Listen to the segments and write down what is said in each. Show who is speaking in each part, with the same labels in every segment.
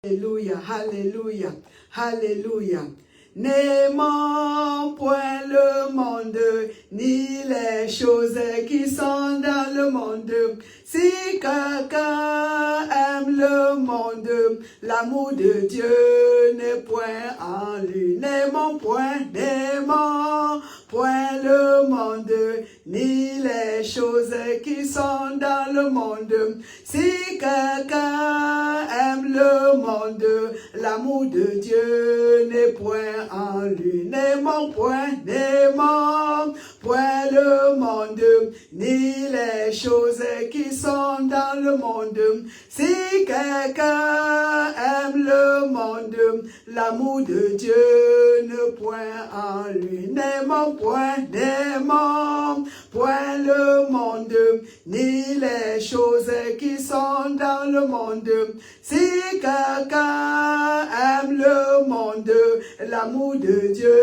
Speaker 1: Alléluia, alléluia, alléluia. N'aimons point le monde, ni les choses qui sont dans le monde. Si quelqu'un aime le monde, l'amour de Dieu n'est point en lui. N'aimons point le monde, ni les choses qui sont dans le monde. Si quelqu'un aime le monde, l'amour de Dieu n'est point en lui. N'aimons point le monde, ni les choses qui sont dans le monde. Si quelqu'un aime le monde, l'amour de Dieu n'est point en lui. N'aimons point le monde, ni les choses qui sont dans le monde. Si quelqu'un aime le monde, l'amour de Dieu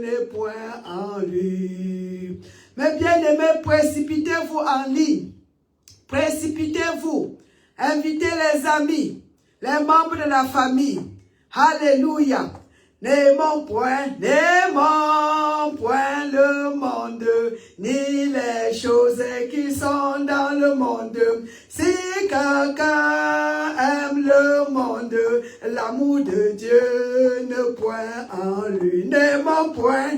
Speaker 1: n'est point en lui. Mes bien-aimés, précipitez-vous en ligne. Précipitez-vous. Invitez les amis, les membres de la famille. Alléluia. N'aimons point le monde, ni les choses qui sont dans le monde. Si quelqu'un aime le monde, l'amour de Dieu n'est point en lui. N'aimons point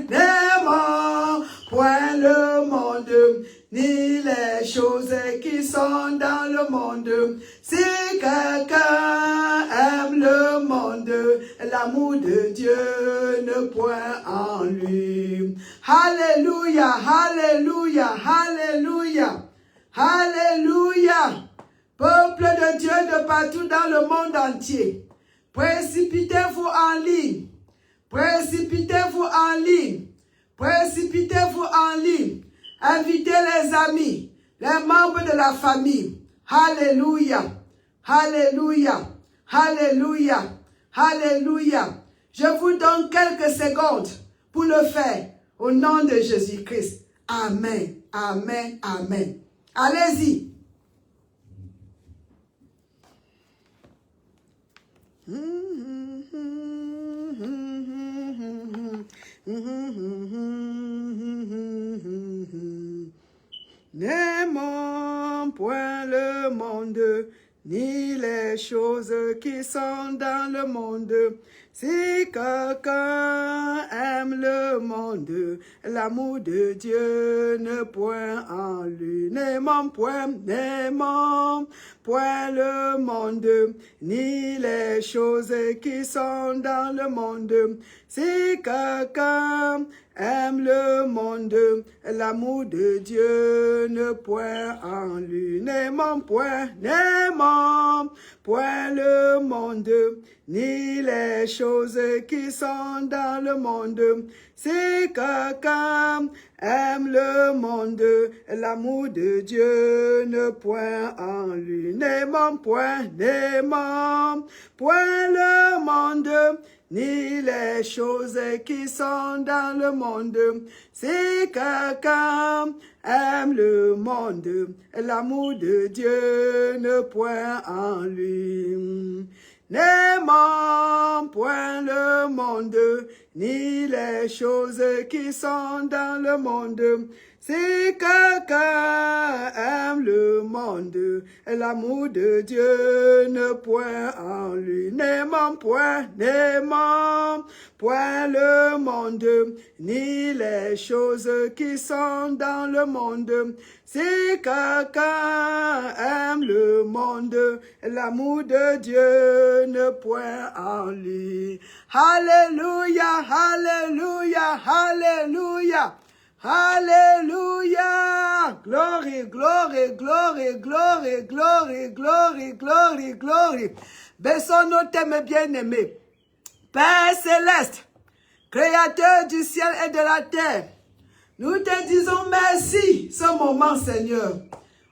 Speaker 1: le monde, ni les choses qui sont dans le monde. Si quelqu'un aime le monde, l'amour de Dieu n'est point en lui. Alléluia, alléluia, alléluia, alléluia. Peuple de Dieu de partout dans le monde entier, précipitez-vous en ligne, précipitez-vous en ligne, précipitez-vous en ligne. Invitez les amis, les membres de la famille. Alléluia, alléluia, alléluia, alléluia. Je vous donne quelques secondes pour le faire au nom de Jésus-Christ. Amen, amen, amen. Allez-y. N'aimons point le monde, ni les choses qui sont dans le monde. Si quelqu'un aime le monde, l'amour de Dieu n'est point en lui. N'aimons point le monde, ni les choses qui sont dans le monde. Si quelqu'un aime le monde, l'amour de Dieu n'est point en lui. N'aimons point le monde, ni les choses qui sont dans le monde. Si quelqu'un aime le monde, l'amour de Dieu n'est point en lui. N'aimons point le monde, ni les choses qui sont dans le monde. Si quelqu'un aime le monde, l'amour de Dieu n'est point en lui. N'aimons point le monde, ni les choses qui sont dans le monde. Si quelqu'un aime le monde, l'amour de Dieu n'est point en lui. N'aimons point le monde, ni les choses qui sont dans le monde. Si quelqu'un aime le monde, l'amour de Dieu n'est point en lui. Alléluia, alléluia, alléluia. Alléluia! Glory, glory, glory, glory, glory, glory, glory, glory. Baissons nos thèmes bien-aimés. Père céleste, Créateur du ciel et de la terre, nous te disons merci ce moment, Seigneur.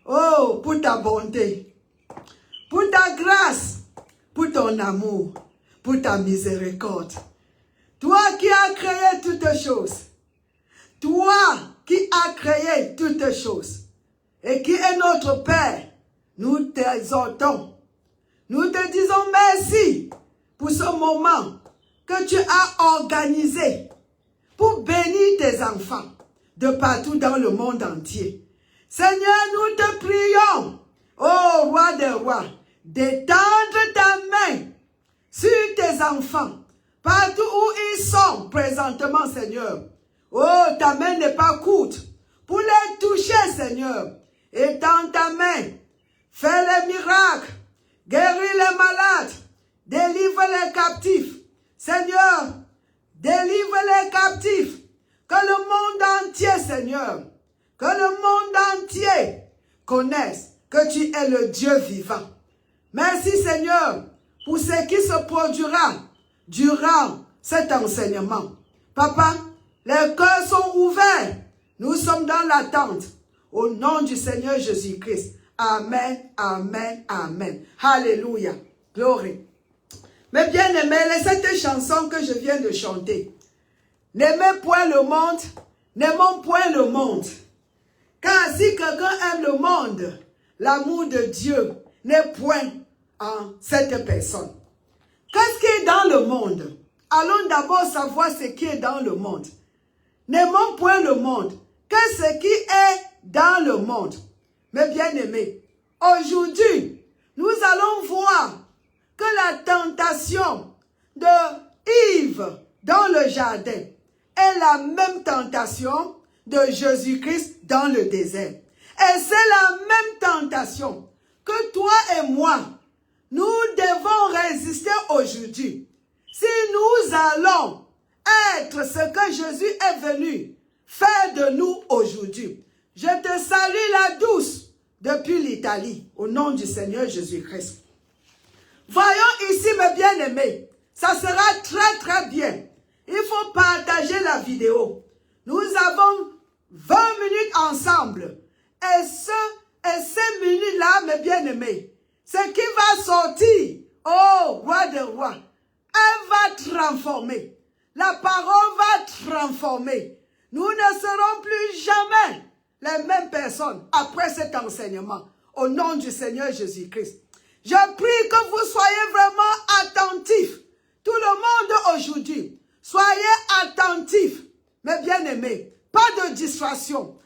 Speaker 1: Oh, pour ta bonté, pour ta grâce, pour ton amour, pour ta miséricorde. Toi qui as créé toutes choses. Toi qui as créé toutes choses et qui est notre Père, nous t'exaltons. Nous te disons merci moment que tu as organisé pour bénir tes enfants de partout dans le monde entier. Seigneur, nous te prions, ô roi des rois, d'étendre ta main sur tes enfants, partout où ils sont présentement, Seigneur. Oh, ta main n'est pas courte pour les toucher, Seigneur. Étends ta main, fais les miracles, guéris les malades, délivre les captifs. Seigneur, délivre les captifs. Que le monde entier, Seigneur, que le monde entier connaisse que tu es le Dieu vivant. Merci, Seigneur, pour ce qui se produira durant cet enseignement. Papa, les cœurs sont ouverts. Nous sommes dans l'attente. Au nom du Seigneur Jésus-Christ. Amen, amen, amen. Alléluia. Gloire. Mais bien aimés, cette chanson que je viens de chanter, n'aimez point le monde, n'aimons point le monde. Car si quelqu'un aime le monde, l'amour de Dieu n'est point en cette personne. Qu'est-ce qui est dans le monde? Allons d'abord savoir ce qui est dans le monde. N'aimons point le monde, qu'est-ce qui est dans le monde? Mes bien-aimés, aujourd'hui, nous allons voir que la tentation de Yves dans le jardin est la même tentation de Jésus-Christ dans le désert. Et c'est la même tentation que toi et moi, nous devons résister aujourd'hui. Si nous allons être ce que Jésus est venu faire de nous aujourd'hui. Je te salue la douce depuis l'Italie, au nom du Seigneur Jésus-Christ. Voyons ici, mes bien-aimés, ça sera très très bien. Il faut partager la vidéo. Nous avons 20 minutes ensemble. Et ces minutes-là, mes bien-aimés, ce qui va sortir, oh, roi de roi, elle va transformer. La parole va transformer. Nous ne serons plus jamais les mêmes personnes après cet enseignement. Au nom du Seigneur Jésus-Christ. Je prie que vous soyez vraiment attentifs. Tout le monde aujourd'hui, soyez attentifs. Mes bien-aimés, pas de distraction.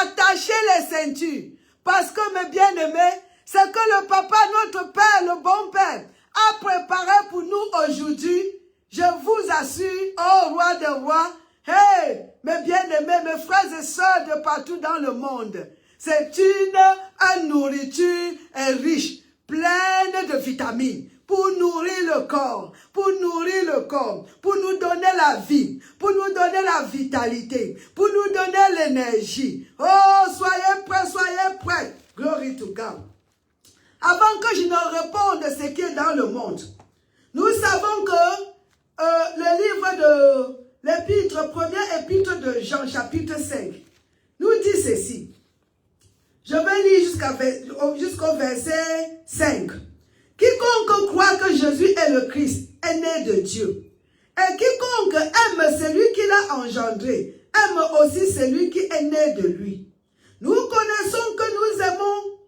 Speaker 1: Attachez les ceintures. Parce que, mes bien-aimés, ce que le Papa, notre Père, le bon Père, a préparé pour nous aujourd'hui, je vous assure, oh roi des rois, hey, mes bien-aimés, mes frères et sœurs de partout dans le monde, c'est une nourriture riche, pleine de vitamines, pour nourrir le corps, pour nous donner la vie, pour nous donner la vitalité, pour nous donner l'énergie. Oh, soyez prêts, glory to God. Avant que je ne réponde à ce qui est dans le monde, nous savons que le livre de l'épître, première épître de Jean, chapitre 5, nous dit ceci. Je vais lire jusqu'au verset 5. Quiconque croit que Jésus est le Christ est né de Dieu. Et quiconque aime celui qui l'a engendré, aime aussi celui qui est né de lui. Nous connaissons que nous aimons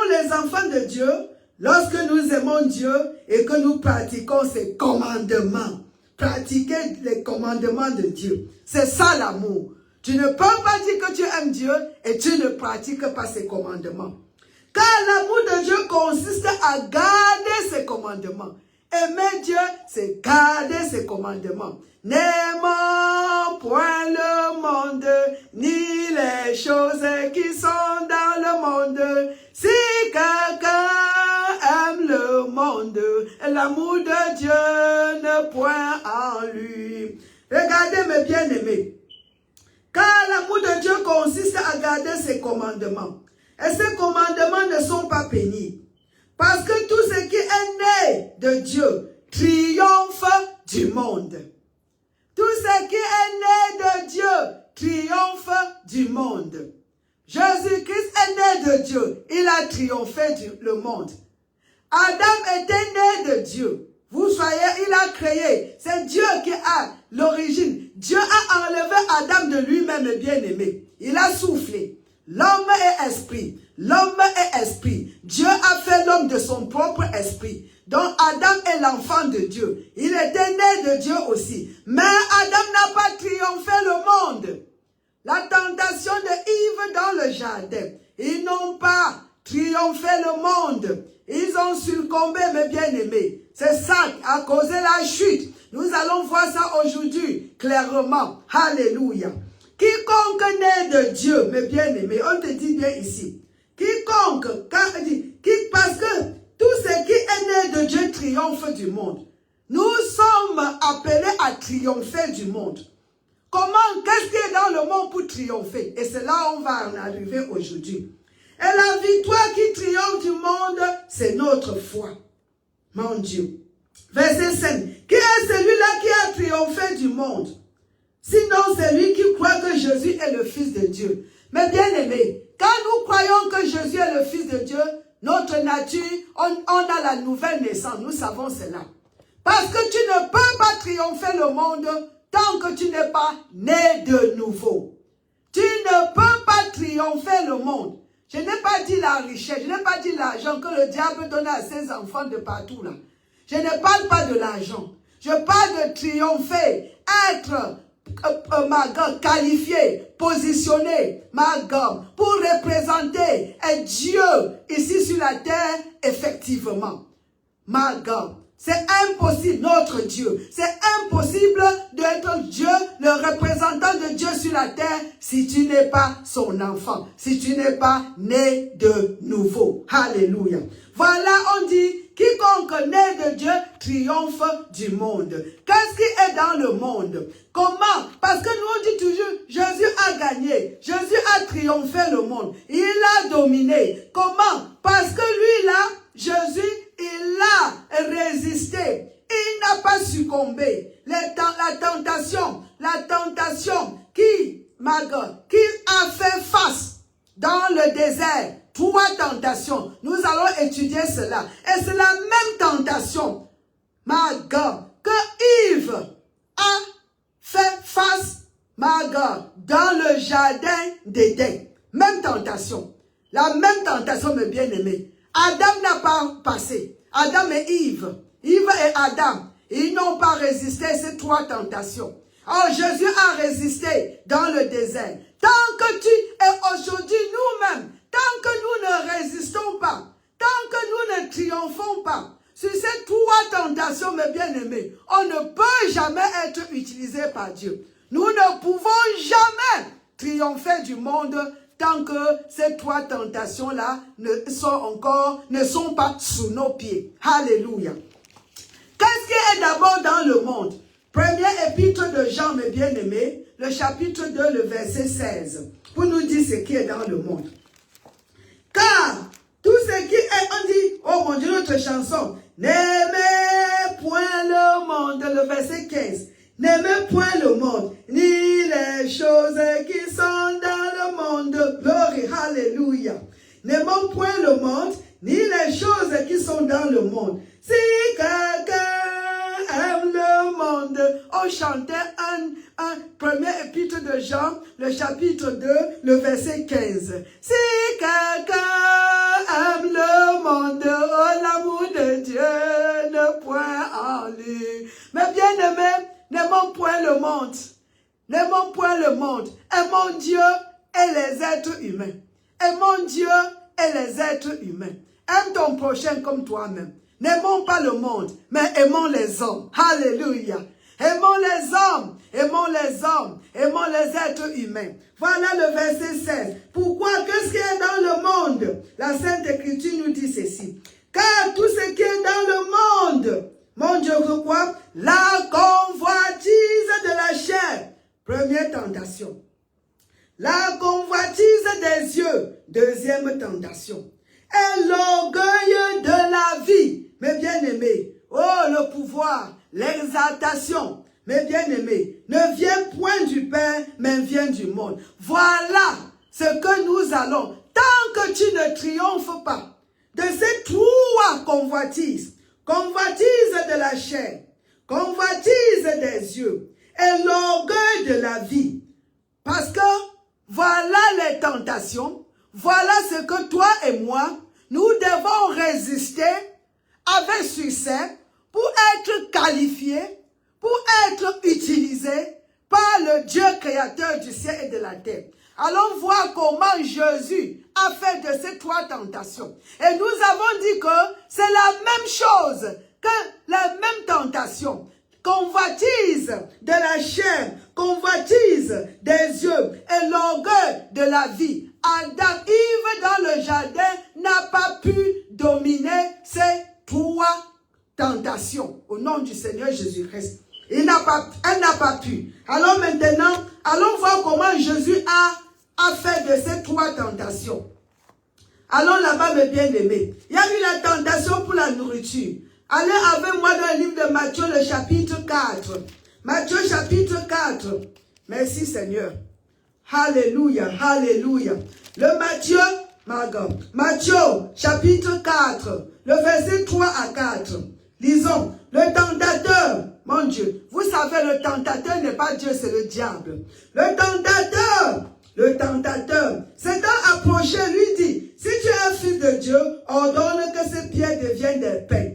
Speaker 1: les enfants de Dieu lorsque nous aimons Dieu et que nous pratiquons ses commandements. Pratiquer les commandements de Dieu. C'est ça l'amour. Tu ne peux pas dire que tu aimes Dieu et tu ne pratiques pas ses commandements. Car l'amour de Dieu consiste à garder ses commandements. Aimer Dieu, c'est garder ses commandements. N'aimons point le monde, ni les choses qui sont dans le monde. Si quelqu'un aime le monde, l'amour de Dieu ne point en lui. Regardez mes bien-aimés. Car l'amour de Dieu consiste à garder ses commandements. Et ces commandements ne sont pas pénibles. Parce que tout ce qui est né de Dieu triomphe du monde. Tout ce qui est né de Dieu triomphe du monde. Jésus-Christ est né de Dieu. Il a triomphé du monde. Adam était né de Dieu. Vous voyez, il a créé. C'est Dieu qui a l'origine. Dieu a enlevé Adam de lui-même, bien-aimé. Il a soufflé. L'homme est esprit. L'homme est esprit. Dieu a fait l'homme de son propre esprit. Donc Adam est l'enfant de Dieu. Il était né de Dieu aussi. Mais Adam n'a pas triomphé le monde. La tentation de Yves dans le jardin. Ils n'ont pas triomphé le monde. Ils ont succombé, mes bien-aimés. C'est ça qui a causé la chute. Nous allons voir ça aujourd'hui, clairement. Alléluia. Quiconque naît de Dieu, mes bien-aimés, on te dit bien ici. Quiconque, parce que tout ce qui est né de Dieu triomphe du monde. Nous sommes appelés à triompher du monde. Comment, qu'est-ce qui est dans le monde pour triompher? Et c'est là où on va en arriver aujourd'hui. Et la victoire qui triomphe du monde, c'est notre foi. Mon Dieu. Verset 5. Qui est celui-là qui a triomphé du monde? Sinon, c'est lui qui croit que Jésus est le Fils de Dieu. Mais bien aimé, quand nous croyons que Jésus est le Fils de Dieu, notre nature, on a la nouvelle naissance. Nous savons cela. Parce que tu ne peux pas triompher le monde tant que tu n'es pas né de nouveau. Tu ne peux pas triompher le monde. Je n'ai pas dit la richesse, je n'ai pas dit l'argent que le diable donne à ses enfants de partout là. Je ne parle pas de l'argent. Je parle de triompher, être qualifié, positionné, pour représenter un Dieu ici sur la terre, effectivement. C'est impossible, notre Dieu. C'est impossible d'être Dieu, le représentant de Dieu sur la terre, si tu n'es pas son enfant, si tu n'es pas né de nouveau. Alléluia. Voilà, on dit, quiconque naît de Dieu triomphe du monde. Qu'est-ce qui est dans le monde? Comment? Parce que nous on dit toujours, Jésus a gagné, Jésus a triomphé le monde, il a dominé. Comment? Parce que lui là, Jésus, il a résisté, il n'a pas succombé. La tentation qui a fait face dans le désert, 3 tentations. Nous allons étudier cela. Et c'est la même tentation, que Yves a fait face, dans le jardin d'Éden. Même tentation. La même tentation, mes bien-aimés. Adam n'a pas passé. Adam et Yves. Yves et Adam. Ils n'ont pas résisté à ces 3 tentations. Oh, Jésus a résisté dans le désert. Tant que et aujourd'hui nous-mêmes, tant que nous ne résistons pas, tant que nous ne triomphons pas, sur ces 3 tentations, mes bien-aimés, on ne peut jamais être utilisé par Dieu. Nous ne pouvons jamais triompher du monde tant que ces 3 tentations-là ne sont pas sous nos pieds. Alléluia. Qu'est-ce qui est d'abord dans le monde? Premier épître de Jean, mes bien-aimés, le chapitre 2, le verset 16, pour nous dire ce qui est dans le monde. Car tout ce qui est, on dit, oh mon Dieu, notre chanson, n'aimez point le monde, le verset 15. N'aimez point le monde, ni les choses qui sont dans le monde. Gloire, alléluia. N'aimons point le monde, ni les choses qui sont dans le monde. Si quelqu'un aime le monde, on chantait un premier épître de Jean, le chapitre 2, le verset 15. Si quelqu'un aime le monde, oh l'amour de Dieu ne point en lui. Mais bien aimé, n'aimons point le monde. N'aimons point le monde. Aimons Dieu et les êtres humains. Aimons Dieu et les êtres humains. Aime ton prochain comme toi-même. N'aimons pas le monde, mais aimons les hommes. Alléluia. Aimons les hommes, aimons les hommes, aimons les êtres humains. Voilà le verset 16. Pourquoi? Qu'est-ce qui est dans le monde? La Sainte Écriture nous dit ceci. Car tout ce qui est dans le monde, mon Dieu, quoi? La convoitise de la chair. Première tentation. La convoitise des yeux. Deuxième tentation. Et l'orgueil de la vie. Mes bien-aimés, oh le pouvoir, l'exaltation, mes bien-aimés, ne vient point du Père, mais vient du monde. Voilà ce que nous allons. Tant que tu ne triomphes pas de ces 3 convoitises, convoitise de la chair, convoitise des yeux et l'orgueil de la vie. Parce que voilà les tentations, voilà ce que toi et moi, nous devons résister avec succès pour être qualifié, pour être utilisé par le Dieu créateur du ciel et de la terre. Allons voir comment Jésus a fait de ces 3 tentations. Et nous avons dit que c'est la même chose, que la même tentation. Convoitise de la chair, convoitise des yeux et l'orgueil de la vie. Adam, Yves dans le jardin n'a pas pu dominer ces 3 tentations au nom du Seigneur Jésus-Christ. Elle n'a pas pu. Alors maintenant, allons voir comment Jésus a fait de ces 3 tentations. Allons là-bas, mes bien-aimés. Il y a eu la tentation pour la nourriture. Allez avec moi dans le livre de Matthieu, le chapitre 4. Matthieu, chapitre 4. Merci, Seigneur. Alléluia, alléluia. Le Matthieu, chapitre 4, le verset 3 à 4. Lisons. Le tentateur, mon Dieu, vous savez, le tentateur n'est pas Dieu, c'est le diable. Le tentateur, s'étant approché, lui dit, si tu es un fils de Dieu, ordonne que ces pierres deviennent des pains.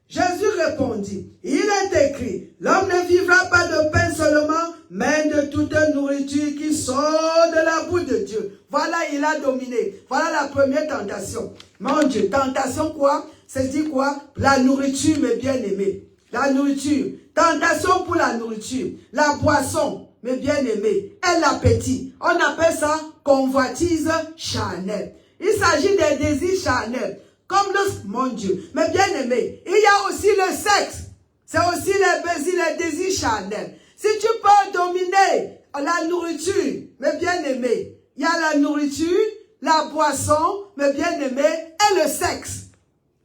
Speaker 1: Jésus répondit, il est écrit, l'homme ne vivra pas de pain seulement, mais de toute nourriture qui sort de la bouche de Dieu. Voilà, il a dominé. Voilà la première tentation. Mon Dieu, tentation quoi? C'est dit quoi? La nourriture, mes bien-aimés. La nourriture. Tentation pour la nourriture. La boisson, mes bien-aimés. Et l'appétit. On appelle ça convoitise charnelle. Il s'agit des désirs charnels. Comme mon Dieu, mes bien-aimés, il y a aussi le sexe. C'est aussi les désirs charnels. Si tu peux dominer la nourriture, mes bien-aimés, il y a la nourriture, la boisson, mes bien-aimés, et le sexe.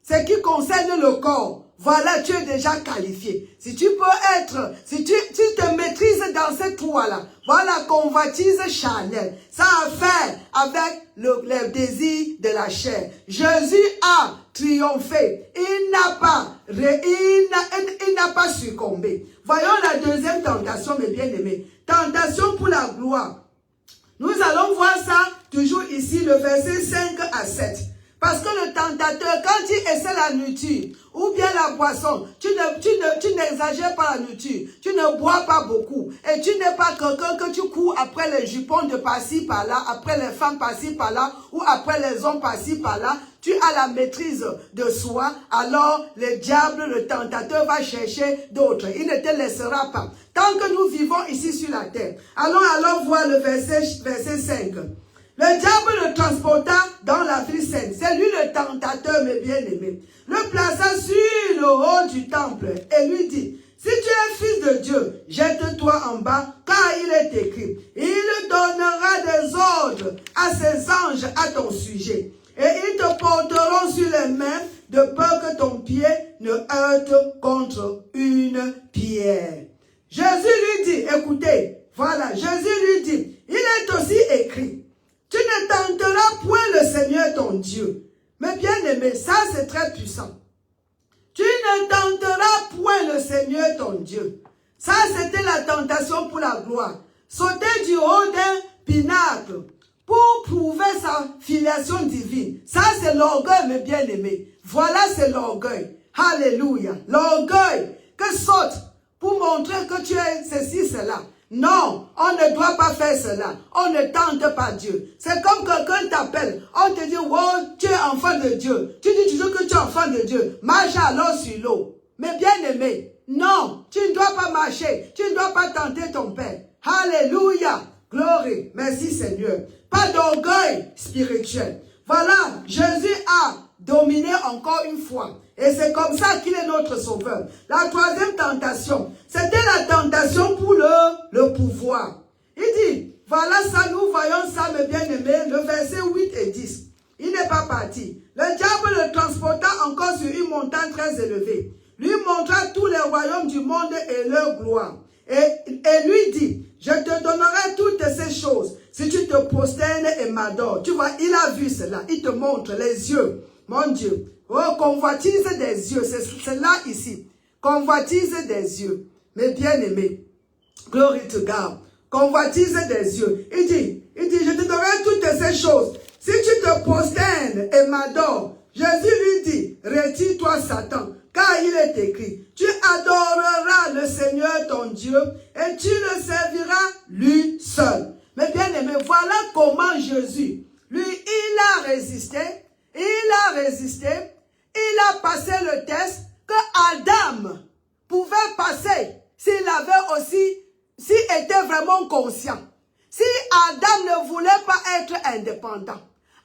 Speaker 1: Ce qui concerne le corps. Voilà, tu es déjà qualifié. Si tu peux être, si tu te maîtrises dans ces 3-là, voilà, convoitise charnelle. Ça a à faire avec le désir de la chair. Jésus a triomphé. Il n'a pas succombé. Voyons la deuxième tentation, mes bien-aimés. Tentation pour la gloire. Nous allons voir ça toujours ici, le verset 5 à 7. Parce que le tentateur, quand il essaie la nourriture, ou bien la boisson, tu n'exagères pas la nourriture, tu ne bois pas beaucoup, et tu n'es pas quelqu'un que tu cours après les jupons de par-ci par-là, après les femmes par-ci par-là, ou après les hommes par-ci par-là, tu as la maîtrise de soi, alors le diable, le tentateur va chercher d'autres, il ne te laissera pas. Tant que nous vivons ici sur la terre, allons voir le verset 5. Le diable le transporta dans la ville sainte. C'est lui le tentateur, mes bien-aimés. Le plaça sur le haut du temple et lui dit, si tu es fils de Dieu, jette-toi en bas, car il est écrit, il donnera des ordres à ses anges à ton sujet. Et ils te porteront sur les mains, de peur que ton pied ne heurte contre une pierre. Jésus lui dit, écoutez, voilà, Jésus lui dit, il est aussi écrit, tu ne tenteras point le Seigneur ton Dieu. Mais bien aimé, ça c'est très puissant. Tu ne tenteras point le Seigneur ton Dieu. Ça c'était la tentation pour la gloire. Sauter du haut d'un pinacle pour prouver sa filiation divine. Ça c'est l'orgueil, mes bien-aimés. Voilà c'est l'orgueil. Alléluia. L'orgueil que saute pour montrer que tu es ceci, cela. Non, on ne doit pas faire cela. On ne tente pas Dieu. C'est comme quelqu'un t'appelle. On te dit, oh, tu es enfant de Dieu. Tu dis toujours que tu es enfant de Dieu. Marche alors sur l'eau. Mais bien aimé, non, tu ne dois pas marcher. Tu ne dois pas tenter ton Père. Alléluia. Gloire. Merci Seigneur. Pas d'orgueil spirituel. Voilà, Jésus a dominé encore une fois. Et c'est comme ça qu'il est notre sauveur. La troisième tentation, c'était la tentation pour le pouvoir. Il dit, voilà ça, nous voyons ça, mes bien-aimés, le verset 8 et 10. Il n'est pas parti. Le diable le transporta encore sur une montagne très élevée. Lui montra tous les royaumes du monde et leur gloire. Et lui dit, je te donnerai toutes ces choses si tu te prosternes et m'adores. Tu vois, il a vu cela. Il te montre les yeux. Mon Dieu. Oh, convoitise des yeux. C'est là ici. Convoitise des yeux. Mes bien-aimés. Glory to God. Convoitise des yeux. Il dit, je te donnerai toutes ces choses. Si tu te prosternes et m'adores, Jésus lui dit, retire-toi Satan, car il est écrit, tu adoreras le Seigneur ton Dieu et tu le serviras lui seul. Mais bien aimé, voilà comment Jésus, lui, il a résisté, il a passé le test que Adam pouvait passer s'il avait aussi, s'il était vraiment conscient. Si Adam ne voulait pas être indépendant,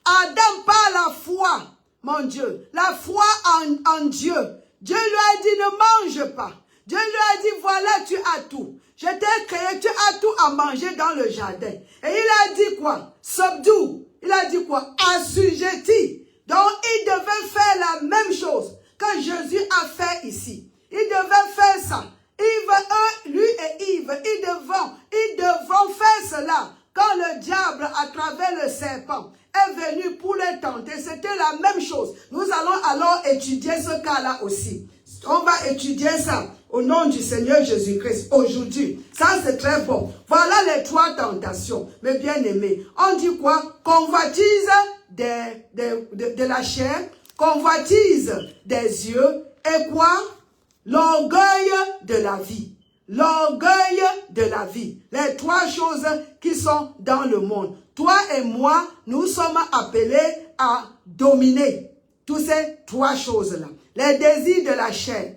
Speaker 1: Adam par la foi, mon Dieu, la foi en Dieu, Dieu lui a dit ne mange pas. Dieu lui a dit voilà tu as tout. Je t'ai créé, tu as tout à manger dans le jardin. Et il a dit quoi? Subdue. Il a dit quoi? Assujetti. Donc il devait faire la même chose que Jésus a fait ici. Il devait faire ça. Lui et Yves, ils devront faire cela. Quand le diable, à travers le serpent, est venu pour les tenter, c'était la même chose. Nous allons alors étudier ce cas-là aussi. On va étudier ça au nom du Seigneur Jésus-Christ aujourd'hui. Ça, c'est très bon. Voilà les 3 tentations, mes bien-aimés. On dit quoi? Convoitise de la chair, convoitise des yeux, et quoi? L'orgueil de la vie. L'orgueil de la vie. Les 3 choses qui sont dans le monde. Toi et moi, nous sommes appelés à dominer toutes ces 3 choses-là. Les désirs de la chair,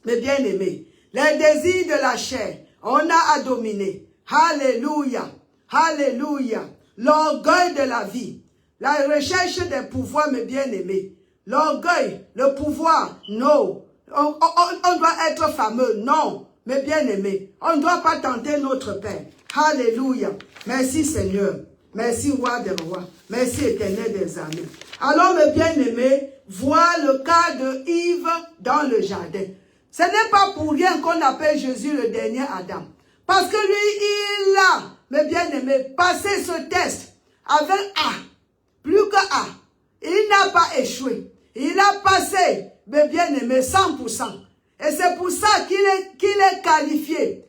Speaker 1: mes bien-aimés, les désirs de la chair, on a à dominer. Alléluia, alléluia. L'orgueil de la vie, la recherche des pouvoirs, mes bien-aimés. L'orgueil, le pouvoir, non. On doit être fameux, non. Mes bien-aimés, on ne doit pas tenter notre Père. Alléluia. Merci Seigneur. Merci Roi des Rois. Merci Éternel des armées. Alors mes bien-aimés, voilà le cas de Yves dans le jardin. Ce n'est pas pour rien qu'on appelle Jésus le dernier Adam. Parce que lui, il a, mes bien-aimés, passé ce test avec A. Plus que A. Il n'a pas échoué. Il a passé, mes bien-aimés, 100%. Et c'est pour ça qu'il est qualifié.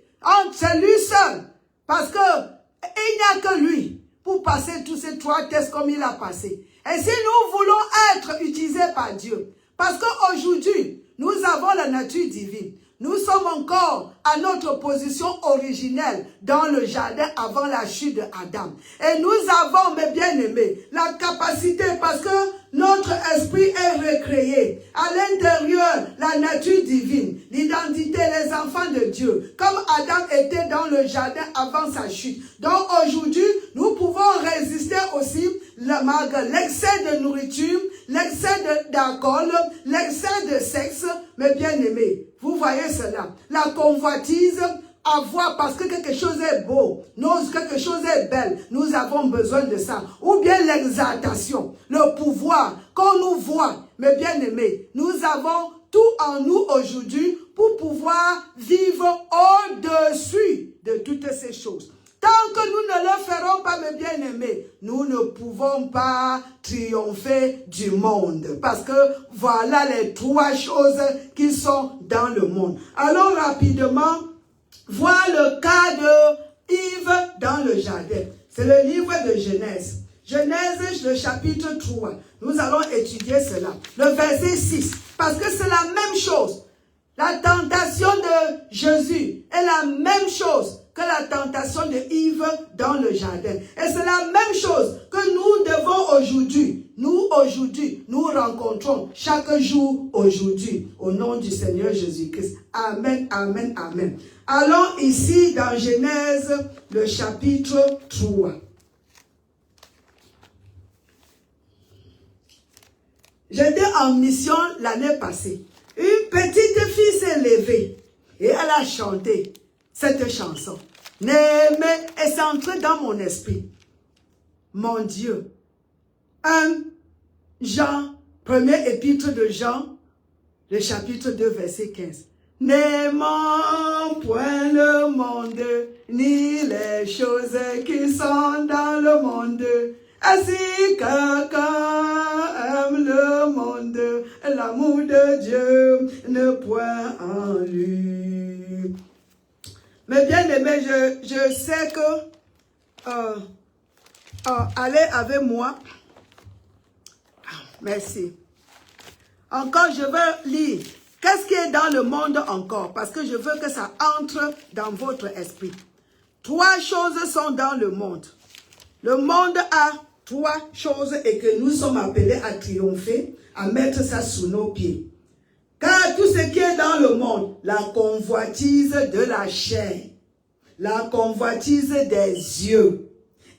Speaker 1: C'est lui seul. Parce que il n'y a que lui pour passer tous ces 3 tests comme il a passé. Et si nous voulons être utilisés par Dieu, parce qu'aujourd'hui, nous avons la nature divine. Nous sommes encore à notre position originelle dans le jardin avant la chute d'Adam. Et nous avons, mes bien-aimés, la capacité parce que notre esprit est recréé. À l'intérieur, la nature divine, l'identité, les enfants de Dieu. Comme Adam était dans le jardin avant sa chute. Donc aujourd'hui, nous pouvons résister aussi l'excès de nourriture, l'excès d'alcool, l'excès de sexe, mes bien-aimés. Vous voyez cela. La convoitise, avoir parce que quelque chose est beau, quelque chose est belle, nous avons besoin de ça. Ou bien l'exaltation, le pouvoir, qu'on nous voit, mes bien-aimés, nous avons tout en nous aujourd'hui pour pouvoir vivre au-dessus de toutes ces choses. Tant que nous ne le ferons pas, mes bien-aimés, nous ne pouvons pas triompher du monde. Parce que voilà les 3 choses qui sont dans le monde. Alors rapidement, voilà le cas de Yves dans le jardin. C'est le livre de Genèse. Genèse, le chapitre 3. Nous allons étudier cela. Le verset 6. Parce que c'est la même chose. La tentation de Jésus est la même chose que la tentation de Yves dans le jardin. Et c'est la même chose que nous devons aujourd'hui. Nous rencontrons chaque jour aujourd'hui. Au nom du Seigneur Jésus-Christ. Amen, amen, amen. Allons ici dans Genèse, le chapitre 3. J'étais en mission l'année passée. Une petite fille s'est levée et elle a chanté cette chanson. Néhémie est entré dans mon esprit. Mon Dieu. 1 Jean, premier épître de Jean, le chapitre 2, verset 15. N'aimons point le monde, ni les choses qui sont dans le monde. Ainsi quelqu'un aime le monde, l'amour de Dieu ne point en lui. Mais bien aimé, je sais que allez avec moi. Merci. Encore, je veux lire. Qu'est-ce qui est dans le monde encore? Parce que je veux que ça entre dans votre esprit. 3 choses sont dans le monde. Le monde a 3 choses et que nous sommes appelés à triompher, à mettre ça sous nos pieds. Car tout ce qui est dans le monde, la convoitise de la chair, la convoitise des yeux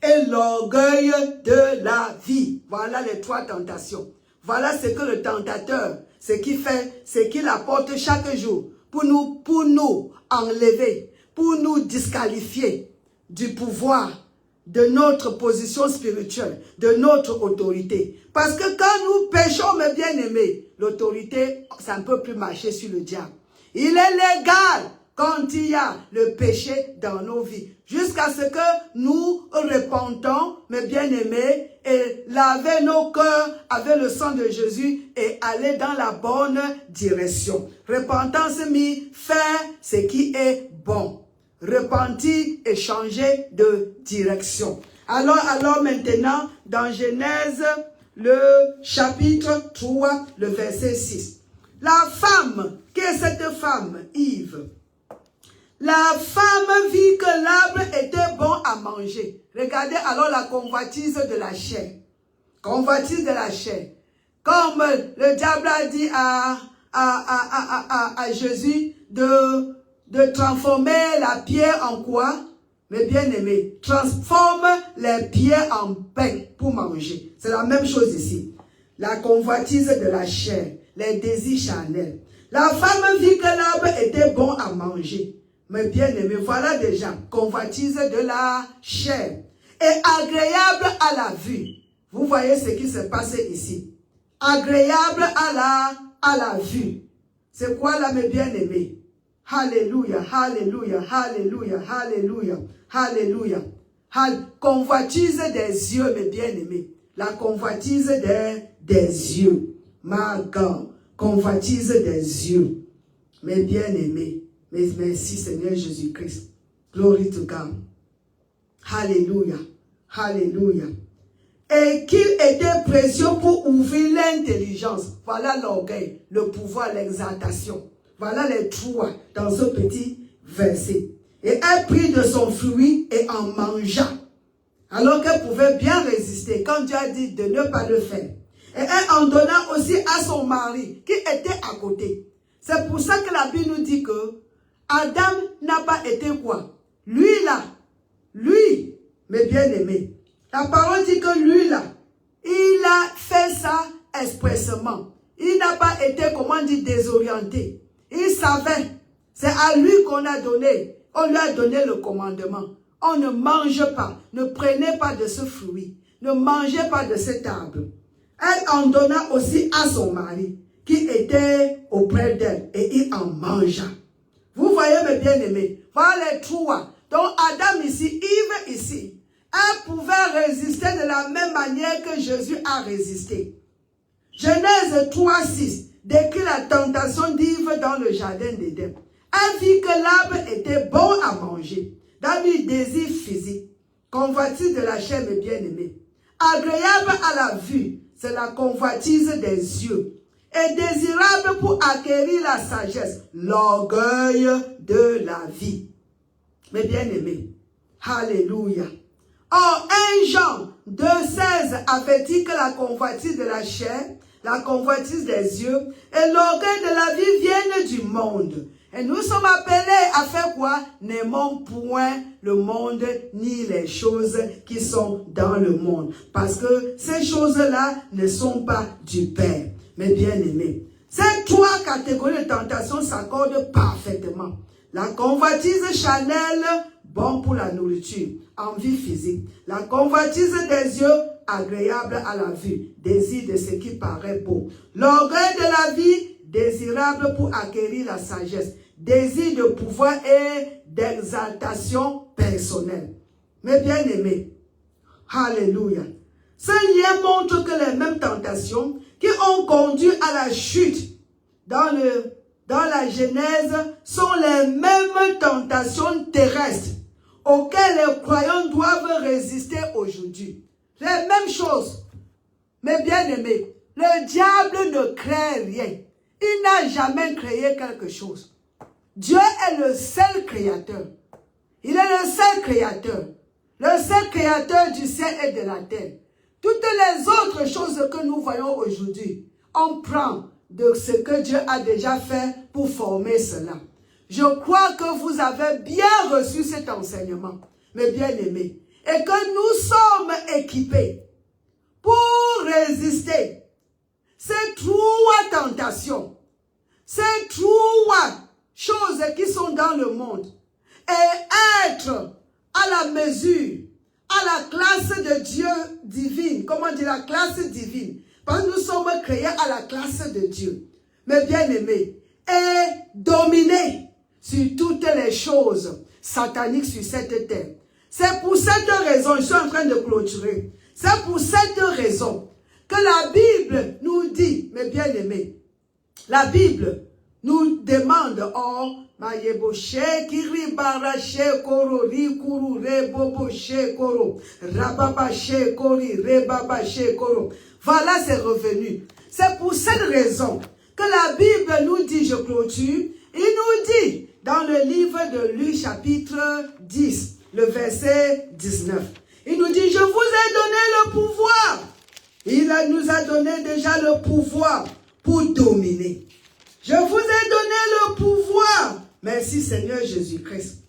Speaker 1: et l'orgueil de la vie. Voilà les 3 tentations. Voilà ce que le tentateur, ce qu'il fait, ce qu'il apporte chaque jour pour nous enlever, pour nous disqualifier du pouvoir, de notre position spirituelle, de notre autorité. Parce que quand nous péchons, mes bien-aimés, l'autorité, ça ne peut plus marcher sur le diable. Il est légal quand il y a le péché dans nos vies, jusqu'à ce que nous repentons, mes bien-aimés, et laver nos cœurs avec le sang de Jésus et aller dans la bonne direction. Repentance mi faire ce qui est bon. Repentir et changer de direction. Alors maintenant, dans Genèse, le chapitre 3, le verset 6. La femme, qui est cette femme, Yves? La femme vit que l'arbre était bon à manger. Regardez alors la convoitise de la chair. Convoitise de la chair. Comme le diable a dit à Jésus de transformer la pierre en quoi? Mes bien-aimés, transforme les pierres en pain pour manger. C'est la même chose ici. La convoitise de la chair, les désirs charnels. La femme vit que l'arbre était bon à manger. Mes bien-aimés, voilà déjà, convoitise de la chair. Et agréable à la vue. Vous voyez ce qui se passe ici. Agréable à la vue. C'est quoi là, mes bien-aimés? Alléluia, alléluia, alléluia, alléluia, alléluia. Convoitise des yeux, mes bien-aimés. La convoitise des yeux. Ma God, convoitise des yeux. Mes bien-aimés. Merci Seigneur Jésus-Christ. Glory to God. Alléluia, alléluia. Et qu'il était précieux pour ouvrir l'intelligence. Voilà l'orgueil, le pouvoir, l'exaltation. Voilà les 3 dans ce petit verset. Et elle prit de son fruit et en mangea. Alors qu'elle pouvait bien résister quand Dieu a dit de ne pas le faire. Et elle en donna aussi à son mari qui était à côté. C'est pour ça que la Bible nous dit que Adam n'a pas été quoi? Lui là, lui, mes bien-aimés. La parole dit que lui là, il a fait ça expressément. Il n'a pas été, comment dire, désorienté. Il savait, c'est à lui qu'on a donné, on lui a donné le commandement. On ne mange pas, ne prenez pas de ce fruit, ne mangez pas de cet arbre. Elle en donna aussi à son mari, qui était auprès d'elle, et il en mangea. Vous voyez mes bien-aimés, voilà les 3. Donc Adam ici, Yves ici, elle pouvait résister de la même manière que Jésus a résisté. Genèse 3, 6. Décrit la tentation d'Yves dans le jardin d'Éden. Elle vit que l'arbre était bon à manger, dans le désir physique, convoitise de la chair, mes bien-aimés. Agréable à la vue, c'est la convoitise des yeux. Et désirable pour acquérir la sagesse, l'orgueil de la vie. Mes bien-aimés, alléluia. Or, 1 Jean 2,16 avertit que la convoitise de la chair, la convoitise des yeux et l'orgueil de la vie viennent du monde. Et nous sommes appelés à faire quoi? N'aimons point le monde ni les choses qui sont dans le monde. Parce que ces choses-là ne sont pas du Père. Mes bien-aimés, ces 3 catégories de tentation s'accordent parfaitement. La convoitise charnelle, bon pour la nourriture, envie physique. La convoitise des yeux, agréable à la vue, désir de ce qui paraît beau. L'orgueil de la vie, désirable pour acquérir la sagesse. Désir de pouvoir et d'exaltation personnelle. Mes bien-aimés, alléluia. Ce lien montre que les mêmes tentations qui ont conduit à la chute dans la Genèse sont les mêmes tentations terrestres auxquelles les croyants doivent résister aujourd'hui. Les mêmes choses, mes bien-aimés. Le diable ne crée rien. Il n'a jamais créé quelque chose. Dieu est le seul créateur. Il est le seul créateur. Le seul créateur du ciel et de la terre. Toutes les autres choses que nous voyons aujourd'hui, on prend de ce que Dieu a déjà fait pour former cela. Je crois que vous avez bien reçu cet enseignement, mes bien-aimés, et que nous sommes équipés pour résister ces trois tentations, ces trois choses qui sont dans le monde, et être à la mesure, à la classe de Dieu divine, comment dire, la classe divine, parce que nous sommes créés à la classe de Dieu, mes bien-aimés, et dominer sur toutes les choses sataniques sur cette terre. C'est pour cette raison, je suis en train de clôturer, c'est pour cette raison que la Bible nous dit, mes bien-aimés, la Bible nous demande, oh, voilà, c'est revenu. C'est pour cette raison que la Bible nous dit, je clôture, il nous dit dans le livre de Luc chapitre 10, le verset 19, il nous dit, je vous ai donné le pouvoir. Il nous a donné déjà le pouvoir pour dominer. Je vous ai donné le pouvoir. Merci Seigneur Jésus-Christ.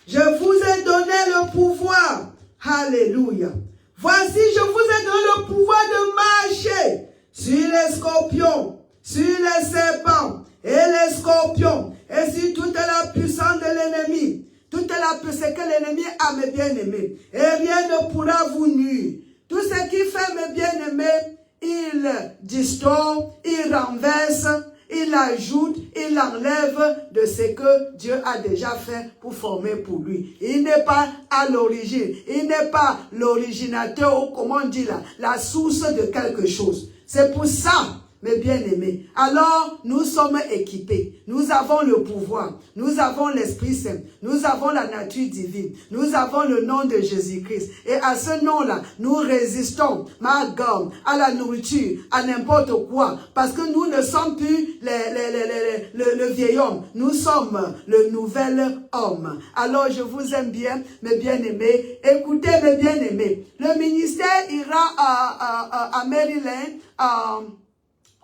Speaker 1: Je vous ai donné le pouvoir. Alléluia. Voici, je vous ai donné le pouvoir de marcher sur les scorpions, sur les serpents et les scorpions et sur toute la puissance de l'ennemi. Toute la puissance que l'ennemi a, mes bien-aimés. Et rien ne pourra vous nuire. Tout ce qui fait, mes bien-aimés, il distord, il renverse, il ajoute, il enlève de ce que Dieu a déjà fait pour former pour lui. Il n'est pas à l'origine. Il n'est pas l'originateur, ou comment on dit là, la source de quelque chose. C'est pour ça, mes bien-aimés. Alors, nous sommes équipés. Nous avons le pouvoir. Nous avons l'Esprit Saint. Nous avons la nature divine. Nous avons le nom de Jésus-Christ. Et à ce nom-là, nous résistons, ma gomme, à la nourriture, à n'importe quoi. Parce que nous ne sommes plus le vieil homme. Nous sommes le nouvel homme. Alors, je vous aime bien, mes bien-aimés. Écoutez, mes bien-aimés. Le ministère ira à Maryland,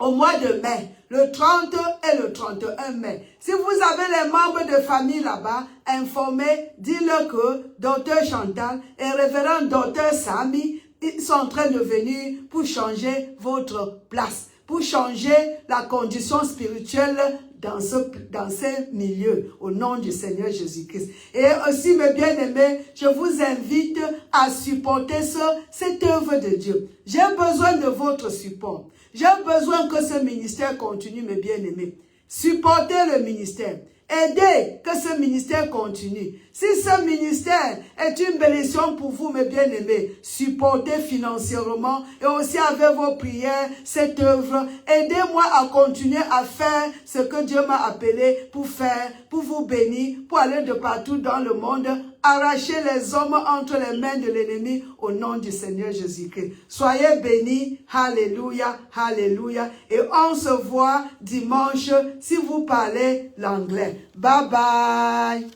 Speaker 1: au mois de mai, le 30 et le 31 mai. Si vous avez les membres de famille là-bas, informez, dites-leur que Dr Chantal et révérend Dr Sami, ils sont en train de venir pour changer votre place, pour changer la condition spirituelle dans ces milieux, au nom du Seigneur Jésus-Christ. Et aussi, mes bien-aimés, je vous invite à supporter cette œuvre de Dieu. J'ai besoin de votre support. J'ai besoin que ce ministère continue, mes bien-aimés. Supportez le ministère. Aidez que ce ministère continue. Si ce ministère est une bénédiction pour vous, mes bien-aimés, supportez financièrement et aussi avec vos prières cette œuvre. Aidez-moi à continuer à faire ce que Dieu m'a appelé pour faire, pour vous bénir, pour aller de partout dans le monde, arracher les hommes entre les mains de l'ennemi au nom du Seigneur Jésus-Christ. Soyez bénis. Alléluia, alléluia. Et on se voit dimanche si vous parlez l'anglais. Bye bye.